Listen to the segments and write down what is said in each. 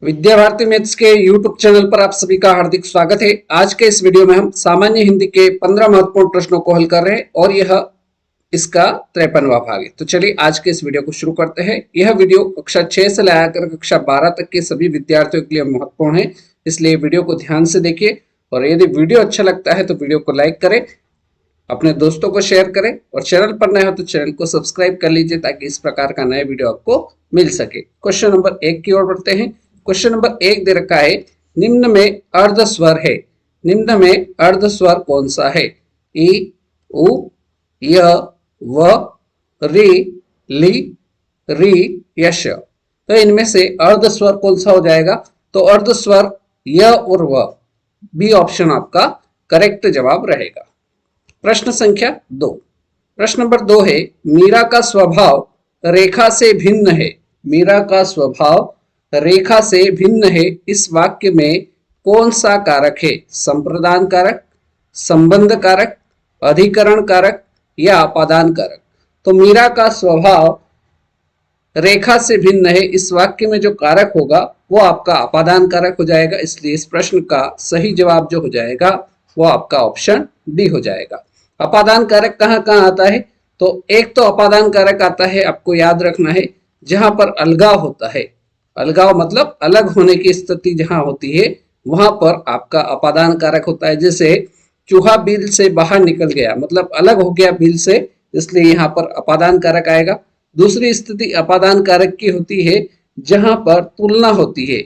Vidya Bharati maths के YouTube channel पर आप सभी का हार्दिक स्वागत है। आज के इस वीडियो में हम सामान्य हिंदी के 15 महत्वपूर्ण प्रश्नों को हल कर रहे हैं और यह इसका 53वां भाग है। तो चलिए आज के इस वीडियो को शुरू करते हैं। यह वीडियो कक्षा 6 से लेकर कक्षा 12 तक के सभी विद्यार्थियों के लिए महत्वपूर्ण है, इसलिए वीडियो को ध्यान से देखिए और यदि वीडियो अच्छा लगता है तो वीडियो को लाइक करें, अपने दोस्तों को शेयर करें और चैनल पर नए हो तो चैनल को सब्सक्राइब कर लीजिए ताकि इस प्रकार का नया वीडियो आपको मिल सके। क्वेश्चन नंबर 1 की ओर बढ़ते हैं। क्वेश्चन नंबर 1 दे रखा है, निम्न में अर्ध स्वर है। निम्न में अर्ध स्वर कौन सा है? ई, उ, य, व, री, ली, री, यश। तो इनमें से अर्ध स्वर कौन सा हो जाएगा? तो अर्ध स्वर य और व, बी ऑप्शन आपका करेक्ट जवाब रहेगा। प्रश्न संख्या 2। प्रश्न नंबर 2 है, मीरा का स्वभाव रेखा से भिन्न है। मीरा का स्वभाव रेखा से भिन्न है, इस वाक्य में कौन सा कारक है? संप्रदान कारक, संबंध कारक, अधिकरण कारक या अपादान कारक। तो मीरा का स्वभाव रेखा से भिन्न है, इस वाक्य में जो कारक होगा वो आपका अपादान कारक हो जाएगा, इसलिए इस प्रश्न का सही जवाब जो हो जाएगा वो आपका ऑप्शन डी हो जाएगा। अपादान कारक कहाँ कहाँ आता है? तो एक तो अपादान कारक आता है, आपको याद रखना है, जहां पर अलगाव होता है। अलगाव मतलब अलग होने की स्थिति जहां होती है वहां पर आपका अपादान कारक होता है। जैसे चूहा बिल से बाहर निकल गया, मतलब अलग हो गया बिल से, इसलिए यहाँ पर अपादान कारक आएगा। दूसरी स्थिति अपादान कारक की होती है जहां पर तुलना होती है।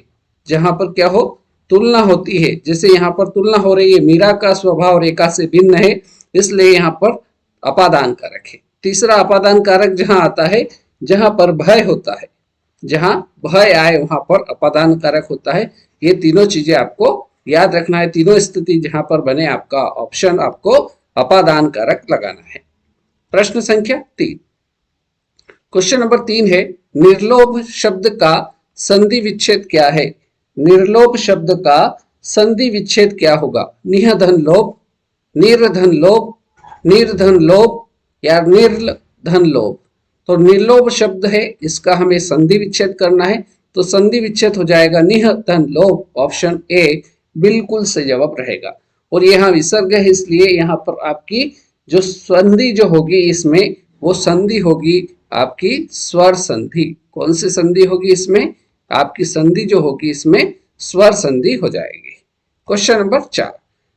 जहां पर क्या हो? तुलना होती है। जैसे यहाँ पर तुलना हो रही है, मीरा का स्वभाव रेखा से भिन्न है, इसलिए यहाँ पर अपादान कारक है। तीसरा अपादान कारक जहां आता है जहां पर भय होता है, जहां भय आए वहां पर अपादान कारक होता है। ये तीनों चीजें आपको याद रखना है। तीनों स्थिति जहां पर बने आपका ऑप्शन आपको अपादान कारक लगाना है। प्रश्न संख्या 3। क्वेश्चन नंबर 3 है, निर्लोभ शब्द का संधि विच्छेद क्या है? निर्लोभ शब्द का संधि विच्छेद क्या होगा? निधन लोभ, निर्धन लोभ, निर्धन लोभ या निर्धन लोभ। तो निर्लोभ शब्द है, इसका हमें संधि विच्छेद करना है, तो संधि विच्छेद हो जाएगा निधन लोभ, ऑप्शन ए बिल्कुल सही जवाब रहेगा। और यहाँ विसर्ग है, इसलिए यहाँ पर आपकी जो संधि जो होगी इसमें वो संधि होगी आपकी स्वर संधि। कौन सी संधि होगी इसमें? आपकी संधि जो होगी इसमें स्वर संधि हो जाएगी। क्वेश्चन नंबर 4,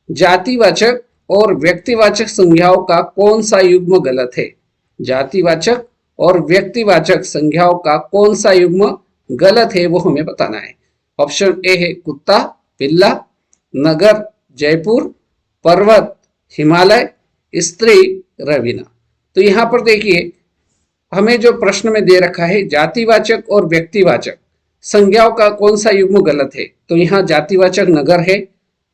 जातिवाचक और व्यक्तिवाचक संज्ञाओं का कौन सा युग्म गलत है? जातिवाचक और व्यक्तिवाचक संज्ञाओं का कौन सा युग्म गलत है वो हमें बताना है। ऑप्शन ए है कुत्ता, बिल्ला, नगर, जयपुर, पर्वत, हिमालय, स्त्री, रवीना। तो यहाँ पर देखिए, हमें जो प्रश्न में दे रखा है जातिवाचक और व्यक्तिवाचक संज्ञाओं का कौन सा युग्म गलत है, तो यहाँ जातिवाचक नगर है,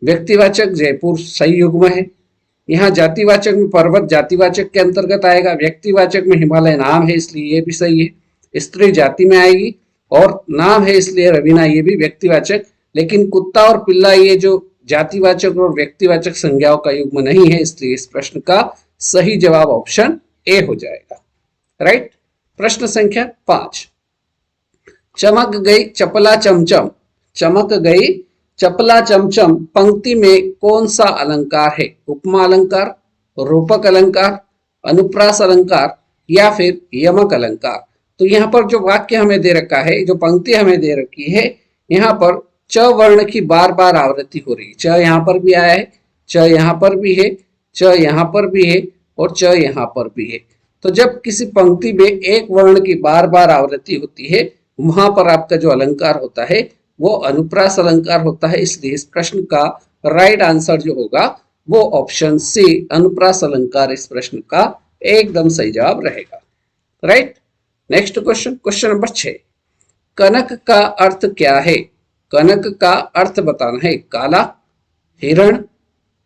व्यक्तिवाचक जयपुर सही युग्म है। यहाँ जातिवाचक में पर्वत जातिवाचक के अंतर्गत आएगा, व्यक्तिवाचक में हिमालय नाम है इसलिए ये भी सही है। स्त्री जाति में आएगी और नाम है इसलिए रवीना ये भी व्यक्तिवाचक। लेकिन कुत्ता और पिल्ला ये जो जातिवाचक और व्यक्तिवाचक संज्ञाओं का युग्म नहीं है, इसलिए इस प्रश्न का सही जवाब ऑप्शन ए हो जाएगा। राइट। प्रश्न संख्या 5, चमक गई चपला चमचम। चमक गई चपला चमचम पंक्ति में कौन सा अलंकार है? उपमा अलंकार, रूपक अलंकार, अनुप्रास अलंकार या फिर यमक अलंकार। तो यहाँ पर जो वाक्य हमें दे रखा है, जो पंक्ति हमें दे रखी है, यहाँ पर च वर्ण की बार बार आवृत्ति हो रही है। च यहाँ पर भी आया है, च यहाँ पर भी है, च यहाँ पर भी है और च यहाँ पर भी है। तो जब किसी पंक्ति में एक वर्ण की बार बार आवृत्ति होती है, वहां पर आपका जो अलंकार होता है वो अनुप्रास अलंकार होता है, इसलिए इस प्रश्न का राइट आंसर जो होगा वो ऑप्शन सी अनुप्रास अलंकार इस प्रश्न का एकदम सही जवाब रहेगा। Right. Next question, question number 6, कनक का अर्थ क्या है? कनक का अर्थ बताना है, काला, हिरण,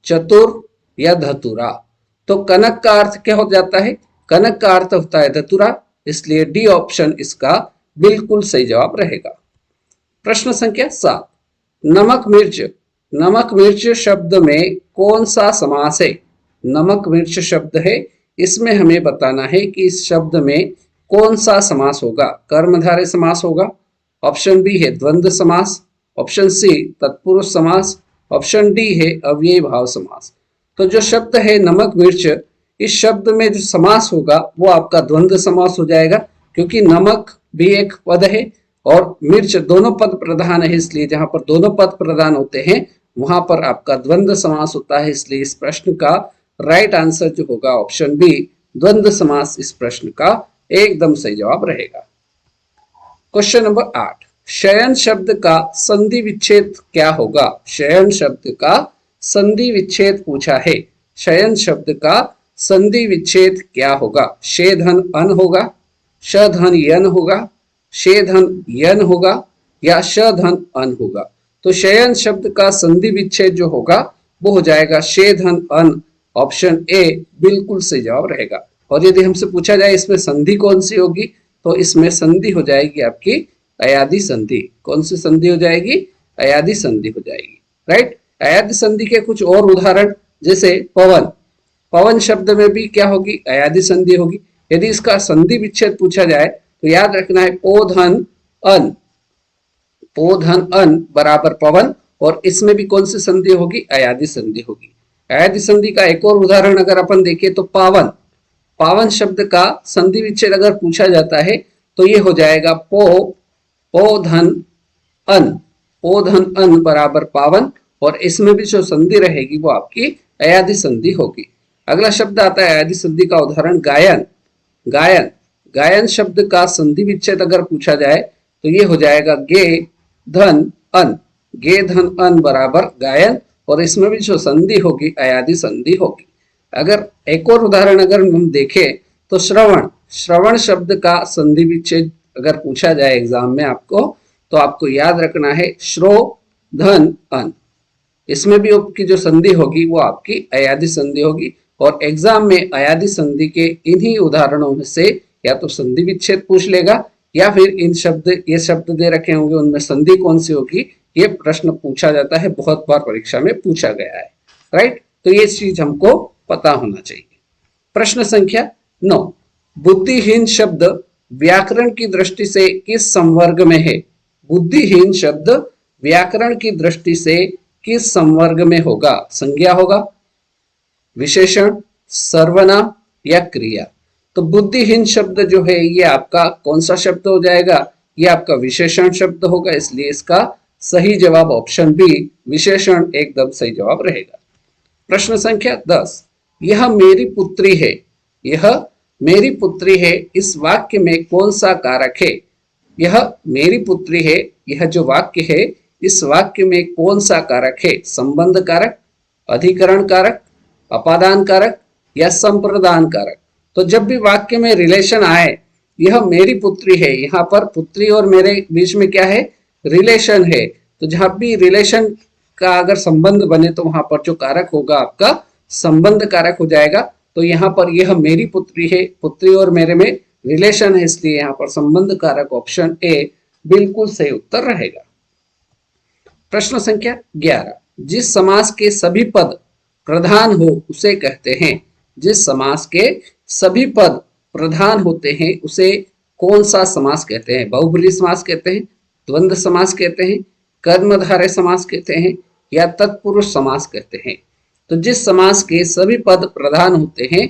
चतुर या धतुरा। तो कनक का अर्थ क्या हो जाता है? कनक का अर्थ होता है धतुरा, इसलिए डी ऑप्शन इसका बिल्कुल सही जवाब रहेगा। प्रश्न संख्या 7, नमक मिर्च। नमक मिर्च शब्द में कौन सा समास है? नमक मिर्च शब्द है, इसमें हमें बताना है कि इस शब्द में कौन सा समास होगा। कर्मधारय समास होगा, ऑप्शन बी है द्वंद्व समास, ऑप्शन सी तत्पुरुष समास, ऑप्शन डी है अव्ययी भाव समास। तो जो शब्द है नमक मिर्च, इस शब्द में जो समास होगा वो आपका द्वंद्व समास हो जाएगा, क्योंकि नमक भी एक पद है और मिर्च दोनों पद प्रधान है, इसलिए जहां पर दोनों पद प्रधान होते हैं वहां पर आपका द्वंद्व समास होता है। इसलिए इस प्रश्न का राइट आंसर जो होगा ऑप्शन बी द्वंद्व समास इस प्रश्न का एकदम सही जवाब रहेगा। क्वेश्चन नंबर 8, शयन शब्द का संधि विच्छेद क्या होगा? शयन शब्द का संधि विच्छेद पूछा है। शयन शब्द का संधि विच्छेद क्या होगा? शे धन अन होगा, श धन यन होगा, शे धन यन होगा या श धन अन होगा? तो शयन शब्द का संधि विच्छेद जो होगा वो हो जाएगा शे धन अन, ऑप्शन ए बिल्कुल सही जवाब रहेगा। और यदि हमसे पूछा जाए इसमें संधि कौन सी होगी, तो इसमें संधि हो जाएगी आपकी अयादि संधि। कौन सी संधि हो जाएगी? अयादि संधि हो जाएगी, राइट। अयादि संधि के कुछ और उदाहरण, जैसे पवन, पवन शब्द में भी क्या होगी? अयादि संधि होगी। यदि इसका संधि विच्छेद पूछा जाए तो याद रखना है पो धन अन, पो धन अन बराबर पवन, और इसमें भी कौन सी संधि होगी? अयादि संधि होगी। अयादि संधि का एक और उदाहरण अगर अपन देखें तो पावन, पावन शब्द का संधि विच्छेद अगर पूछा जाता है तो ये हो जाएगा पो धन अन, पो धन अन बराबर पावन, और इसमें भी जो संधि रहेगी वो आपकी अयादि संधि होगी। अगला शब्द आता है अयादि संधि का उदाहरण गायन, गायन, गायन शब्द का संधि विच्छेद अगर पूछा जाए तो ये हो जाएगा गे धन अन, गे धन अन बराबर गायन, और इसमें भी जो संधि होगी अयादि संधि होगी। अगर एक और उदाहरण अगर हम देखें तो श्रवण, श्रवण शब्द का संधि विच्छेद अगर पूछा जाए एग्जाम में आपको, तो आपको याद रखना है श्रो धन अन, इसमें भी आपकी जो संधि होगी वो आपकी अयादि संधि होगी। और एग्जाम में अयादि संधि के इन्हीं उदाहरणों में से या तो संधि विच्छेद पूछ लेगा या फिर इन शब्द, ये शब्द दे रखे होंगे उनमें संधि कौन सी होगी, ये प्रश्न पूछा जाता है, बहुत बार परीक्षा में पूछा गया है, राइट। तो ये चीज हमको पता होना चाहिए। प्रश्न संख्या 9, बुद्धिहीन शब्द व्याकरण की दृष्टि से किस संवर्ग में है? बुद्धिहीन शब्द व्याकरण की दृष्टि से किस संवर्ग में होगा? संज्ञा होगा, विशेषण, सर्वनाम या क्रिया? तो बुद्धिहीन शब्द जो है ये आपका कौन सा शब्द हो जाएगा? ये आपका विशेषण शब्द होगा, इसलिए इसका सही जवाब ऑप्शन बी विशेषण एकदम सही जवाब रहेगा। प्रश्न संख्या 10, यह मेरी पुत्री है, यह मेरी पुत्री है, इस वाक्य में कौन सा कारक है? यह मेरी पुत्री है, यह जो वाक्य है इस वाक्य में कौन सा कारक है? संबंध कारक, अधिकरण कारक, अपादान कारक या संप्रदान कारक? तो जब भी वाक्य में रिलेशन आए, यह मेरी पुत्री है, यहाँ पर पुत्री और मेरे बीच में क्या है? रिलेशन है। तो जहां भी रिलेशन का अगर संबंध बने तो वहां पर जो कारक होगा आपका संबंध कारक हो जाएगा। तो यहाँ पर यह मेरी पुत्री है, पुत्री और मेरे में रिलेशन है, इसलिए यहाँ पर संबंध कारक ऑप्शन ए बिल्कुल सही उत्तर रहेगा। प्रश्न संख्या 11, जिस समास के सभी पद प्रधान हो उसे कहते हैं। जिस समास के सभी पद प्रधान होते हैं उसे कौन सा समास कहते हैं? बहुब्रीहि समास कहते हैं, द्वंद्व समास कहते हैं, कर्मधारय समास कहते हैं या तत्पुरुष समास कहते हैं? तो जिस समास के सभी पद प्रधान होते हैं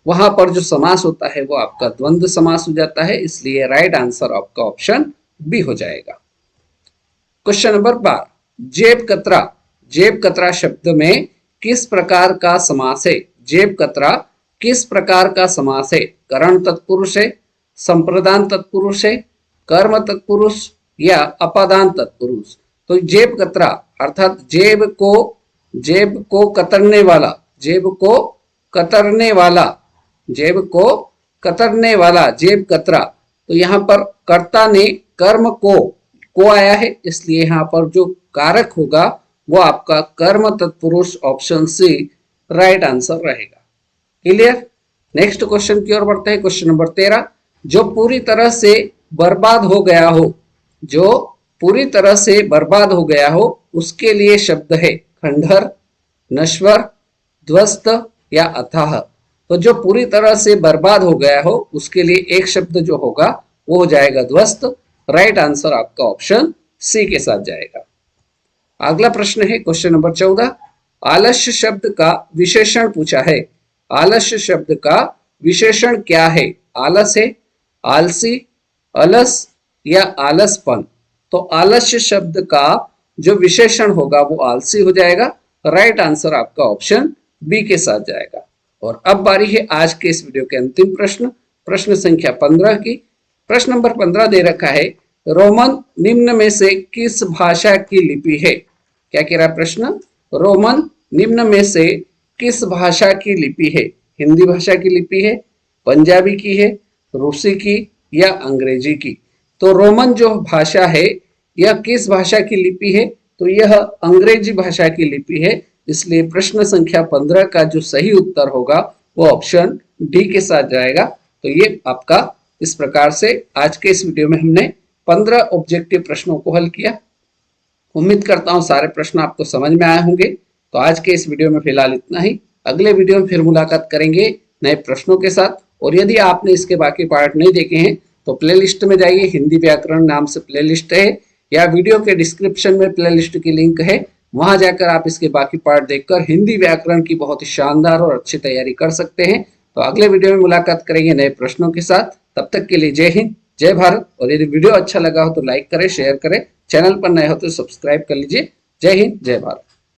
वहां पर जो समास होता है वो आपका द्वंद्व समास हो जाता है, इसलिए राइट आंसर आपका ऑप्शन बी हो जाएगा। क्वेश्चन नंबर 12, जेब कतरा, जेब कतरा शब्द में किस प्रकार का समास है? जेब कतरा किस प्रकार का समास है? करण तत्पुरुष है, संप्रदान तत्पुरुष है, कर्म तत्पुरुष या अपादान तत्पुरुष? तो जेब कतरा अर्थात जेब को कतरने वाला, जेब को कतरने वाला, जेब को कतरने वाला, जेब कतरा। तो यहाँ पर कर्ता ने कर्म को आया है, इसलिए यहाँ पर जो कारक होगा वो आपका कर्म तत्पुरुष ऑप्शन सी राइट आंसर रहेगा। क्लियर? नेक्स्ट क्वेश्चन की ओर बढ़ते हैं। क्वेश्चन नंबर 13, जो पूरी तरह से बर्बाद हो गया हो, जो पूरी तरह से बर्बाद हो गया हो उसके लिए शब्द है खंडहर, नश्वर, ध्वस्त या अथाह? तो जो पूरी तरह से बर्बाद हो गया हो उसके लिए एक शब्द जो होगा वो हो जाएगा ध्वस्त, राइट आंसर आपका ऑप्शन सी के साथ जाएगा। अगला प्रश्न है क्वेश्चन नंबर 14। आलस्य शब्द का विशेषण पूछा है। आलस्य शब्द का विशेषण क्या है? आलस है, आलसी, अलस या आलसपन। तो आलस्य शब्द का जो विशेषण होगा वो आलसी हो जाएगा। राइट आंसर आपका ऑप्शन बी के साथ जाएगा। और अब बारी है आज के इस वीडियो के अंतिम प्रश्न, प्रश्न संख्या 15 की। प्रश्न नंबर 15 दे रखा है, रोमन निम्न में से किस भाषा की लिपि है? क्या कह रहा है प्रश्न? रोमन निम्न में से किस भाषा की लिपि है? हिंदी भाषा की लिपि है, पंजाबी की है, रूसी की या अंग्रेजी की? तो रोमन जो भाषा है यह किस भाषा की लिपि है? तो यह अंग्रेजी भाषा की लिपि है। इसलिए प्रश्न संख्या 15 का जो सही उत्तर होगा वो ऑप्शन डी के साथ जाएगा। तो ये आपका इस प्रकार से आज के इस वीडियो में हमने 15 ऑब्जेक्टिव प्रश्नों को हल किया। उम्मीद करता हूं सारे प्रश्न आपको समझ में आए होंगे। तो आज के इस वीडियो में फिलहाल इतना ही। अगले वीडियो में फिर मुलाकात करेंगे नए प्रश्नों के साथ। और यदि आपने इसके बाकी पार्ट नहीं देखे हैं तो प्लेलिस्ट में जाइए, हिंदी व्याकरण नाम से प्लेलिस्ट है, या वीडियो के डिस्क्रिप्शन में प्लेलिस्ट की लिंक है, वहां जाकर आप इसके बाकी पार्ट देखकर हिंदी व्याकरण की बहुत ही शानदार और अच्छी तैयारी कर सकते हैं। तो अगले वीडियो में मुलाकात करेंगे नए प्रश्नों के साथ। तब तक के लिए जय हिंद, जय भारत। और यदि वीडियो अच्छा लगा हो तो लाइक करें, शेयर करें, चैनल पर नए हो तो सब्सक्राइब कर लीजिए। जय हिंद, जय भारत।